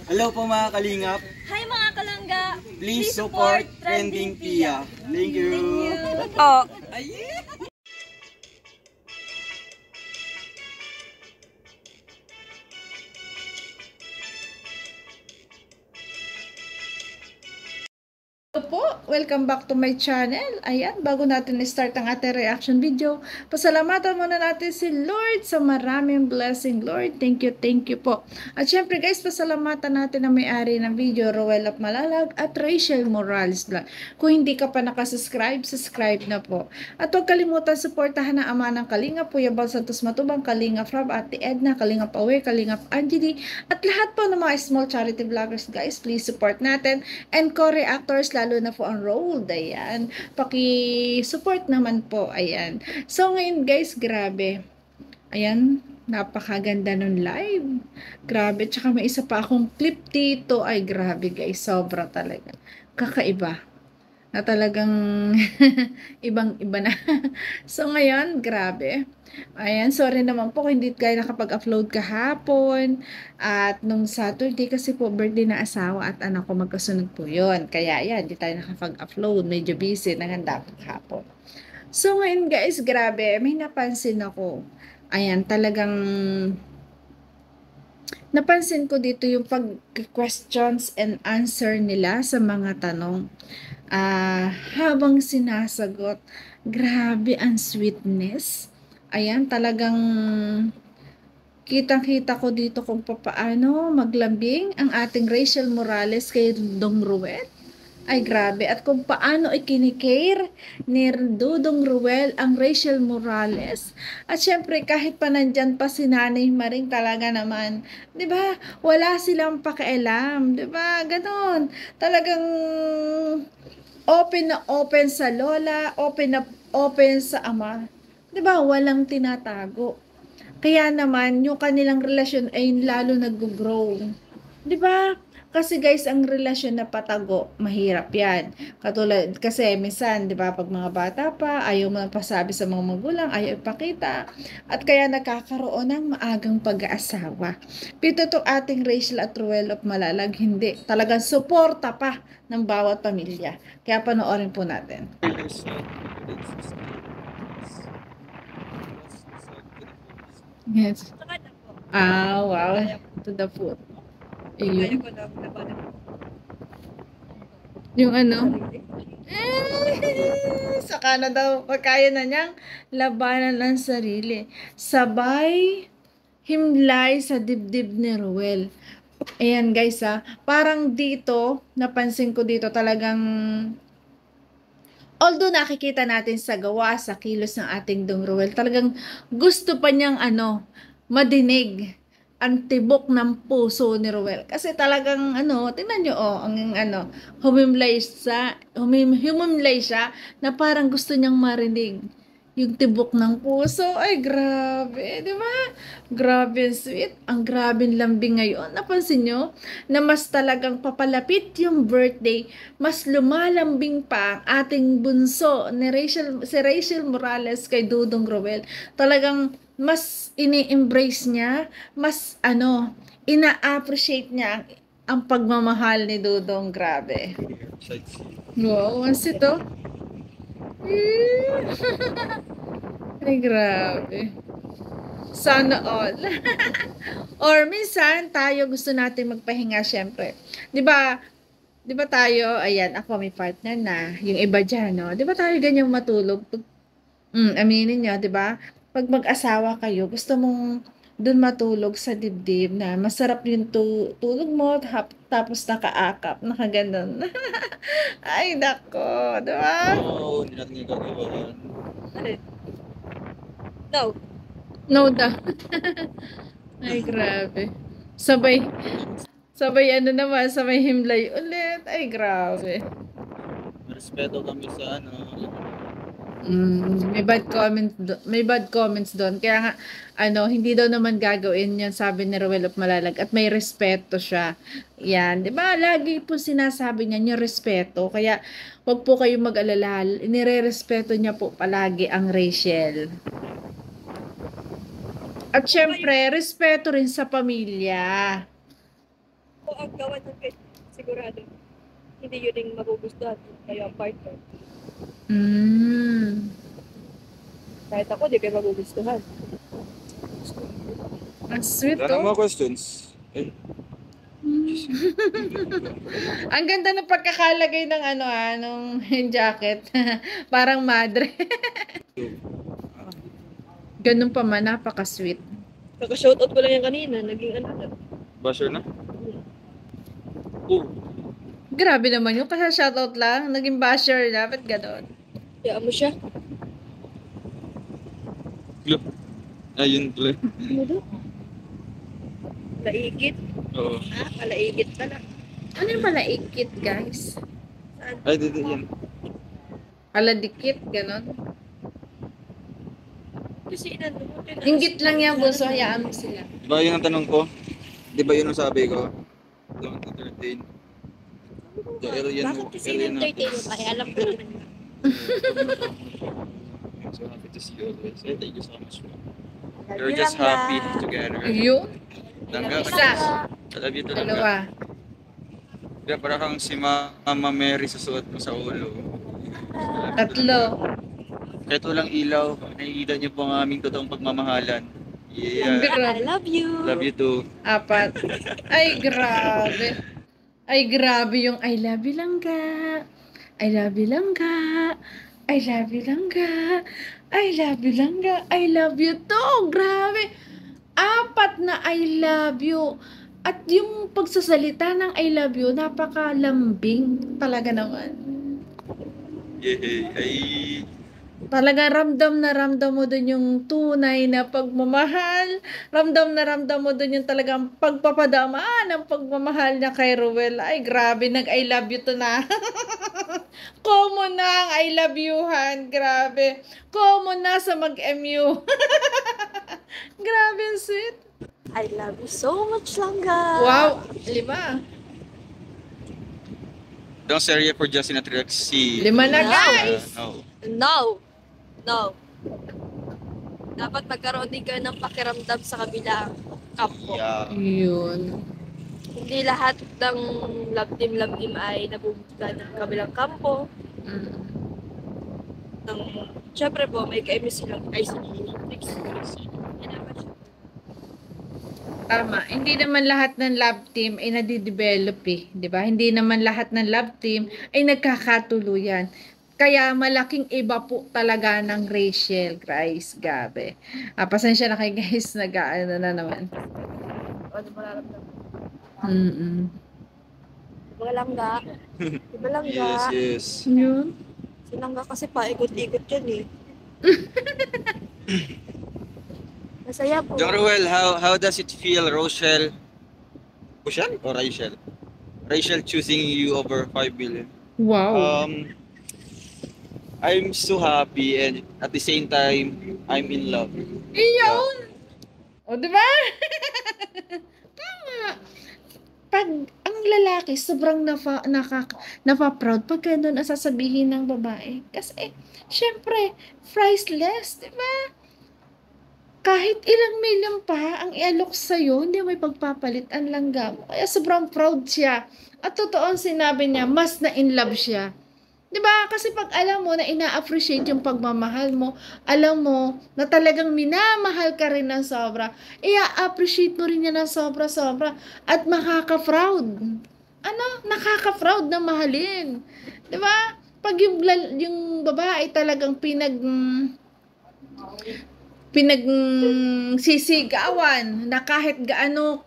Hello po mga kalingap. Hi mga kalangga! Please support Trending Pia. Thank you. Oh. Po, welcome back to my channel. Ayan, bago natin start ang ating reaction video, pasalamatan muna natin si Lord sa maraming blessing. Lord, thank you po. At syempre guys, pasalamatan natin ang may-ari ng video, Roel of Malalag at Rachel Morales Vlog. Kung hindi ka pa nakasubscribe, subscribe na po. At huwag kalimutan suportahan ang ama ng Kalingap, Kuya Bal Santos Matubang, Kalingap Rob, Ate Edna, Kalingap Awe, Kalingap Anjali, at lahat po ng mga small charity vloggers guys, please support natin. And co-reactors, lalo na po ang role, ayan, paki-support naman po, ayan. So ngayon guys, grabe, ayan, napakaganda nun live, grabe, tsaka may isa pa akong clip dito, ay grabe guys, sobra talaga, kakaiba, na talagang ibang-iba na. So ngayon, grabe. Ayan, sorry naman po kung hindi kayo nakapag-upload kahapon. At nung Saturday kasi po birthday na asawa at anak ko, magkasunod po yun. Kaya yan, hindi tayo nakapag-upload. Medyo busy, naghanda po kahapon. So ngayon guys, grabe, may napansin ako. Ayan, talagang napansin ko dito yung pag-questions and answer nila sa mga tanong. Habang sinasagot, grabe ang sweetness. Ayan, talagang kitang-kita ko dito kung paano maglambing ang ating Rachel Morales kay Dudong Ruel. Ay grabe, at kung paano ikinikare ni Dudong Ruel ang Rachel Morales. At syempre kahit pa nandyan pa si Nanay Maring, talaga naman, 'di ba? Wala silang pakialam, 'di ba? Ganon. Talagang open na open sa lola, open na open sa ama. 'Di ba? Walang tinatago. Kaya naman yung kanilang relasyon ay lalo nag-grow. 'Di ba? Kasi guys, ang relasyon na patago, mahirap 'yan. Katulad kasi minsan, 'di ba, pag mga bata pa, ayaw mo pasabi sa mga magulang, ayaw ipakita. At kaya nagkakaroon ng maagang pag-aasawa. Pito to ating Rachel at Roel of Malalag, hindi. Talagang suporta pa ng bawat pamilya. Kaya panoorin po natin. Yes. Wow. To the foot. Ayun. Yung ano? Saka na daw, kaya na niyang labanan ang sarili. Sabay himlay sa dibdib ni Roel. Ayan guys parang dito, napansin ko dito talagang, although nakikita natin sa gawa, sa kilos ng ating Dong Roel, talagang gusto pa niyang madinig ang tibok ng puso ni Roel. Kasi talagang tingnan nyo ang humimlay siya na parang gusto niyang marinig yung tibok ng puso. Ay grabe, di ba? Grabe sweet. Ang grabe lambing ngayon. Napansin nyo na mas talagang papalapit yung birthday, mas lumalambing pa ang ating bunso ni si Rachel Morales kay Dudong Roel. Talagang mas ini-embrace niya, mas ina-appreciate niya ang pagmamahal ni Dudong. Grabe. Wow, once ito. Ay, grabe. Sana all. Or minsan, tayo gusto natin magpahinga, syempre. 'Di ba tayo, ayan, ako may partner na, yung iba dyan, no? 'Di ba tayo ganyang matulog? Aminin nyo, 'di ba? Pag mag-asawa kayo, gusto mong dun matulog sa dibdib na masarap yung tulog mo, tapos nakaakap, nakaganon. Ay, nako, 'di ba? Oo, hindi natin gagawin. No daw. Ay, grabe. Sabay naman, sabay himlay ulit. Ay, grabe. Respeto kami sa May bad comments doon. Kaya nga, hindi daw naman gagawin yun, sabi ni Roel of Malalag. At may respeto siya. Yan, di ba? Lagi po sinasabi niya yung respeto. Kaya, wag po kayong mag-alala. Nire-respeto niya po palagi ang Rachel. At syempre, respeto rin sa pamilya. Ako ang gawa ng sigurado. Hindi yun yung magugustuhan. Kayo ang partner. Kahit ako, di kayo magugustuhan. Ang sweet, Wala oh. mga questions. Eh, Ang ganda ng pagkakalagay ng nung jacket. Parang madre. Ganun pa man, napaka-sweet. Kaka-shoutout ko lang yan kanina. Naging ano na. basher na? Oh, Grabe naman yun, kasi shoutout lang. Naging basher, dapat ganon. Kaya mo siya. look. Ayun pala. Ano daw? Laikit. Oo. Ah, palaikit pala. Ano yung palaikit, guys? Ay, dito yan. Paladikit, ganon. Kasi inano mo. Inggit lang yan, bunso. Hayaan mo sila. Diba yun ang tanong ko? Di ba yun ang sabi ko? Don't entertain. Bakit kasi in-entertain mo? Ay, alam ko naman. I'm so happy to see you always. Thank you so much. We're just happy together. Yun. Langga, Isa. I love you to Langga. Dalawa. Kaya para kang si Mama Mary sa suot mo sa ulo. Tatlo. Kahit walang ilaw, nakikita niyo po ang aming totoong pagmamahalan. Yeah. I love you. Love you too. Apat. Ay, grabe. Ay, grabe yung I love you langga. I love you langga. I love you langga. I love you langga. I love you too. Grabe. Apat na I love you. At yung pagsasalita ng I love you, napakalambing talaga naman. Yeah. Ay. Talaga ramdam na ramdam mo dun yung tunay na pagmamahal. Ramdam na ramdam mo dun yung talagang pagpapadama ng pagmamahal niya kay Ruel. Ay, grabe, nag-I love you to na. Common na ang I love you-han. Grabe. Common na sa mag-MU. Grabe, ang sweet. I love you so much, Langga. Wow, 5. Don't say for Justin at Rexy. 5 na, guys. No. No. Dapat magkaroon din kayo ng pakiramdam sa kabilang kampo. Yeah. Yun. Hindi lahat ng love team ay nabubuga ng kabilang kampo. Siyempre po, may ka-MS silang ay si Trixie. Yan naman siya. Tama. Hindi naman lahat ng love team ay nadidevelop eh. 'Di ba? Hindi naman lahat ng love team ay nagkakatuluyan. Kaya malaking iba po talaga ng Rachel, Grace, Gabe. Pasensya na kayo guys, nag-ano na naman. Ano mo nararamdaman? Mga Langga. Diba Langga? Yes. Yun. Si Langga kasi paikot-ikot yan eh. Masaya po. John Ruel, how does it feel, Rochelle? Rochelle or Rachel? Rachel choosing you over 5 billion. Wow. I'm so happy and at the same time, I'm in love. Iyon! O, diba? Tama. Pag ang lalaki, sobrang napaproud pag ganun ang sasabihin ng babae. Kasi, syempre, priceless, diba? Kahit ilang milyon pa ang ialok sa'yo, hindi may pagpapalit ang langga mo. Kaya sobrang proud siya. At totoo ang sinabi niya, mas na in love siya. Diba? Kasi pag alam mo na ina-appreciate yung pagmamahal mo, alam mo na talagang minamahal ka rin ng sobra, i-appreciate mo rin niya ng sobra-sobra at makaka-proud. Nakaka-proud na mahalin. Diba? Pag yung babae talagang sisigawan na kahit gaano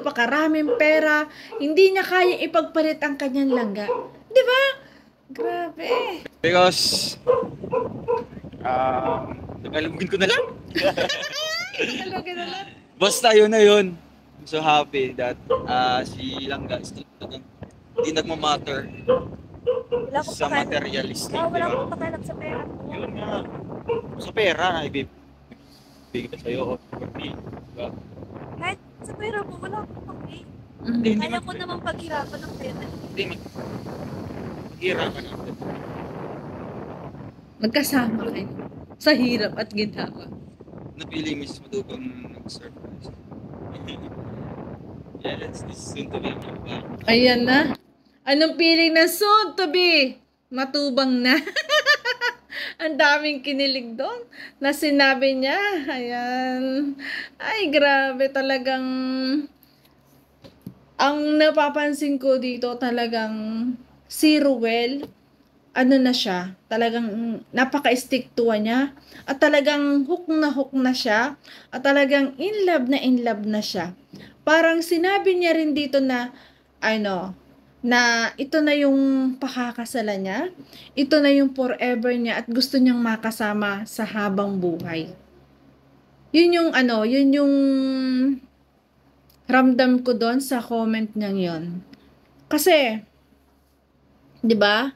pa karaming pera, hindi niya kaya ipagpalit ang kanyang langga. Diba? Grabe. Because, nagalugin ko na lang. Basta yun na yun. I'm so happy that si Langga is hindi nagmamatter Wala akong sa pakialam. materialistic. Wala Diba? akong pakialam sa pera. Yun nga. Sa pera, ibibigay ko sa'yo. Diba? Kahit sa pera mo, wala akong pakialam. Hindi Kaya ko naman paghirapan ng pera. Hindi maghirapan natin. Magkasama kayo sa hirap at ginawa. Napili mismo doon kung nag-surprise. Yes, this is soon to be matubang. Ayan na. Anong feeling na soon to be? Matubang na. Ang daming kinilig doon na sinabi niya. Ayan. Ay, grabe talagang ang napapansin ko dito talagang si Ruel, ano na siya, talagang napaka-stick to niya at talagang hook na siya at talagang in love na siya. Parang sinabi niya rin dito na ano, na ito na yung pakakasalan niya, ito na yung forever niya at gusto niyang makasama sa habang buhay. Yun yung ano, yun yung ramdam ko doon sa comment niyang yon. Kasi, di ba?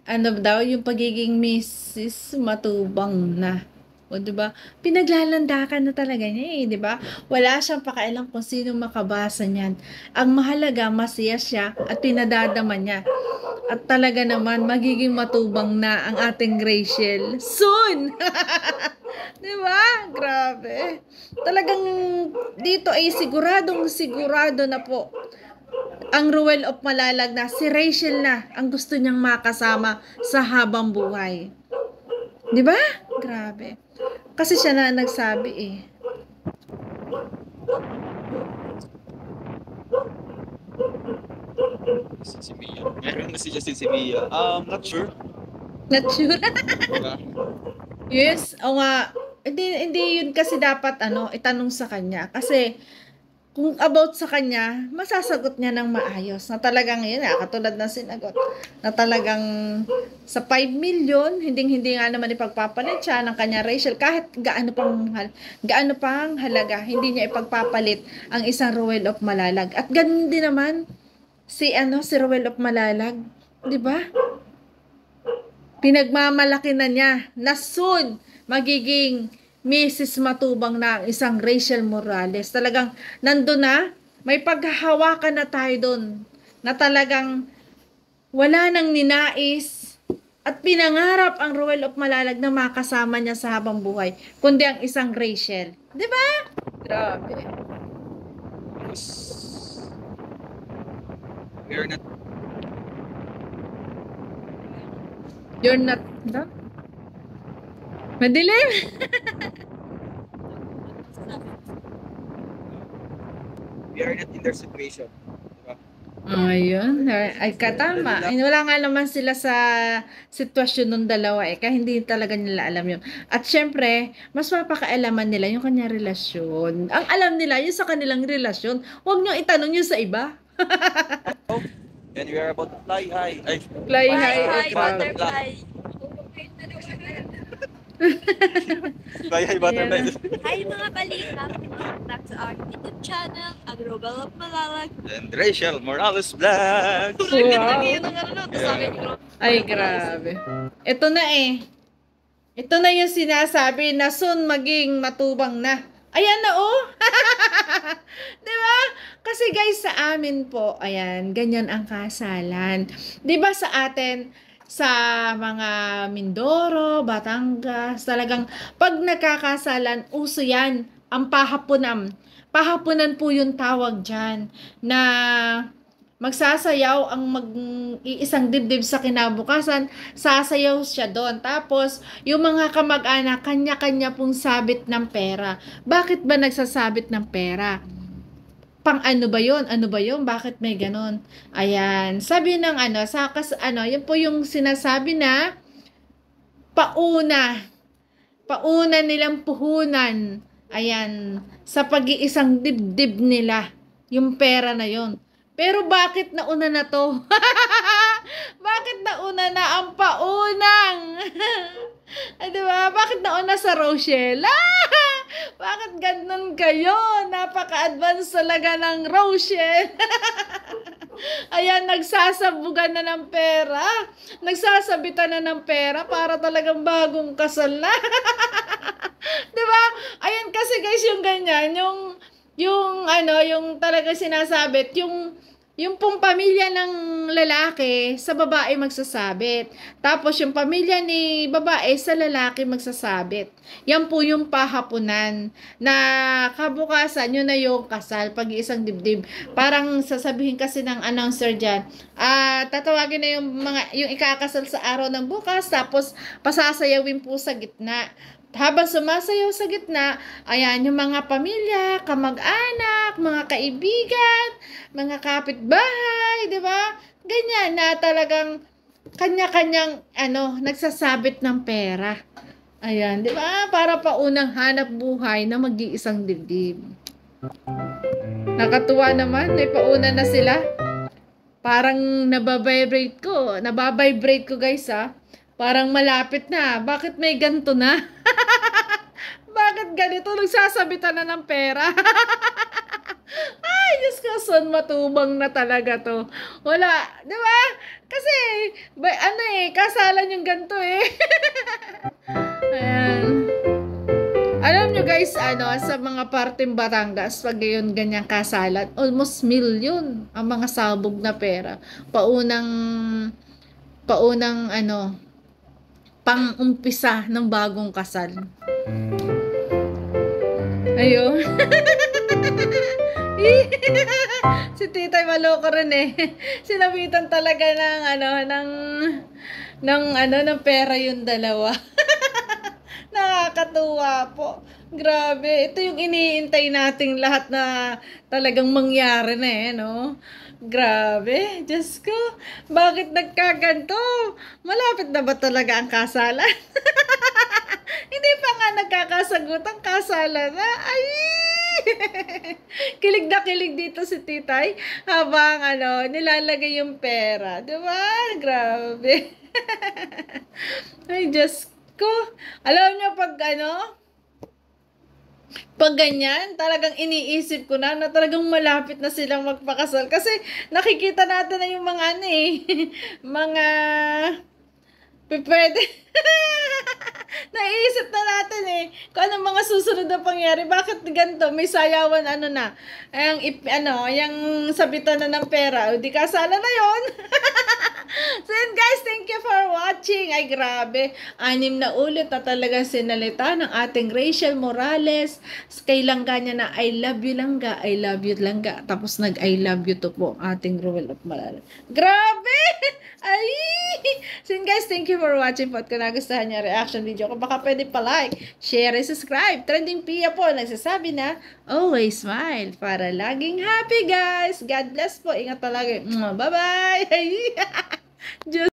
Ano daw, yung pagiging Mrs. Matubang na. O, di ba? Pinaglalandakan na talaga niya eh, di ba? Wala siyang pakialam kung sino makabasa niyan. Ang mahalaga, masaya siya at pinadadama niya. At talaga naman, magiging matubang na ang ating Rachel. Soon! Di ba? Grabe. Talagang dito ay sigurado na po ang Ruel of Malalag na si Rachel na ang gusto niyang makasama sa habang buhay. Di ba? Grabe. Kasi siya na nagsabi eh. Si Mia. Meron na si Justin si Mia. Not sure. Not sure. Diba? Yes, o nga. Hindi yun kasi dapat itanong sa kanya. Kasi kung about sa kanya, masasagot niya ng maayos. Na talagang yun, katulad ng sinagot. Na talagang sa 5 million, hindi nga naman ipagpapalit siya ng kanya Rachel. Kahit gaano pang halaga, hindi niya ipagpapalit ang isang Ruel of Malalag. At ganun din naman si Ruel of Malalag. Di ba? Pinagmamalaki na niya na soon magiging Mrs. Matubang na ang isang Rachel Morales. Talagang nandun na, may paghahawakan na tayo doon na talagang wala nang ninais at pinangarap ang Ruel of Malalag na makasama niya sa habang buhay, kundi ang isang Rachel. Di ba? Grabe. We're not. You're not, Madilim. We are not in their situation. Diba? Ayun. Ay, katama. Wala nga naman sila sa sitwasyon ng dalawa eh. Kaya hindi talaga nila alam yun. At syempre, mas mapakaalaman nila yung kanyang relasyon. Ang alam nila, yung sa kanilang relasyon. Huwag nyo itanong yun sa iba. And we are about to fly high. Ay, Fly Hi, high. hi, Ikaw. butterfly. fly high butterfly. Hi mga balita. Back sa our YouTube channel, ang Ruel of Malalag. And Rachel Morales Vlog. Wow. Wow. Ay, grabe. Ito na eh. Ito na yung sinasabi na soon maging matubang na. Ayan na oh. Diba? Kasi guys, sa amin po, ayan, ganyan ang kasalan. Diba sa atin, sa mga Mindoro, Batangas, talagang pag nagkakasalan, uso yan, ang pahapunan. Pahapunan po yung tawag dyan, na magsasayaw ang mag-iisang dibdib sa kinabukasan, sasayaw siya doon. Tapos, yung mga kamag-anak, kanya-kanya pong sabit ng pera. Bakit ba nagsasabit ng pera? Pang ano ba yun? Ano ba yun? Bakit may ganon? Ayan. Sabi ng yun po yung sinasabi na pauna nilang puhunan. Ayan. Sa pag-iisang dibdib nila. Yung pera na yun. Pero bakit nauna na to? Bakit nauna na ang paunang? Ay, diba? Bakit nauna sa Rochelle? Bakit ganun kayo? Napaka-advance talaga ng Rochelle. Ayan, nagsasabugan na ng pera. Nagsasabitan na ng pera para talagang bagong kasal na. Diba? Ayan kasi guys, yung ganyan, yung talaga sinasabit, yung yung pong pamilya ng lalaki sa babae magsasabit. Tapos yung pamilya ni babae sa lalaki magsasabit. Yan po yung pahapunan na kabukasan yun na yung kasal, pag-iisang dibdib. Parang sasabihin kasi ng announcer dyan, tatawagin na yung ikakasal sa araw ng bukas, tapos pasasayawin po sa gitna. Habang sumasayaw sa gitna, ayan, yung mga pamilya, kamag-anak, mga kaibigan, mga kapitbahay, di ba? Ganyan na talagang kanya-kanyang, nagsasabit ng pera. Ayan, di ba? Para paunang hanap buhay na mag-iisang dibdib. Nakatuwa naman, may pauna na sila. Parang nababibrate ko guys Parang malapit na. Bakit may ganito na? Bakit ganito? Nagsasabitan na ng pera. Ay, Diyos ko, son matubang na talaga to. Wala, di ba? Kasi, kasalan yung ganito Ayan. Alam nyo guys, sa mga parteng Batangas, pag yun ganyang kasalan, almost million ang mga sabog na pera. Paunang pang-umpisa ng bagong kasal. Ayun. Si Titay maloko rin Sinabitan talaga ng pera yung dalawa. Nakakatuwa po. Grabe. Ito yung iniintay nating lahat na talagang mangyari na no? Grabe. Diyos ko. Bakit nagkaganto? Malapit na ba talaga ang kasalan? Hindi pa nga nagkakasagot ang kasalan na. Ay! Kilig na kilig dito si Titay habang nilalagay yung pera. Diba? Grabe. Ay, Diyos ko. Alam niyo pag ganyan, talagang iniisip ko na talagang malapit na silang magpakasal. Kasi nakikita natin na yung mga mga pwede. Naiisip na natin kung anong mga susunod na pangyari. Bakit ganito? May sayawan yung sabitan na ng pera. O di kasala na yon. So yun guys, thank you for watching. Ay grabe, 6 na ulit na talaga sinalita ng ating Rachel Morales kay langga niya na I love you langga, I love you langga. Tapos nag-I love you to po ating Ruel of Malala. Grabe! Ay! So yun guys, thank you for watching po. At kung nagustuhan niyo reaction video ko, baka pwede pa like, share, and subscribe. Trending Pia po, nagsasabi na always smile para laging happy guys. God bless po. Ingat palagi. Bye-bye! Just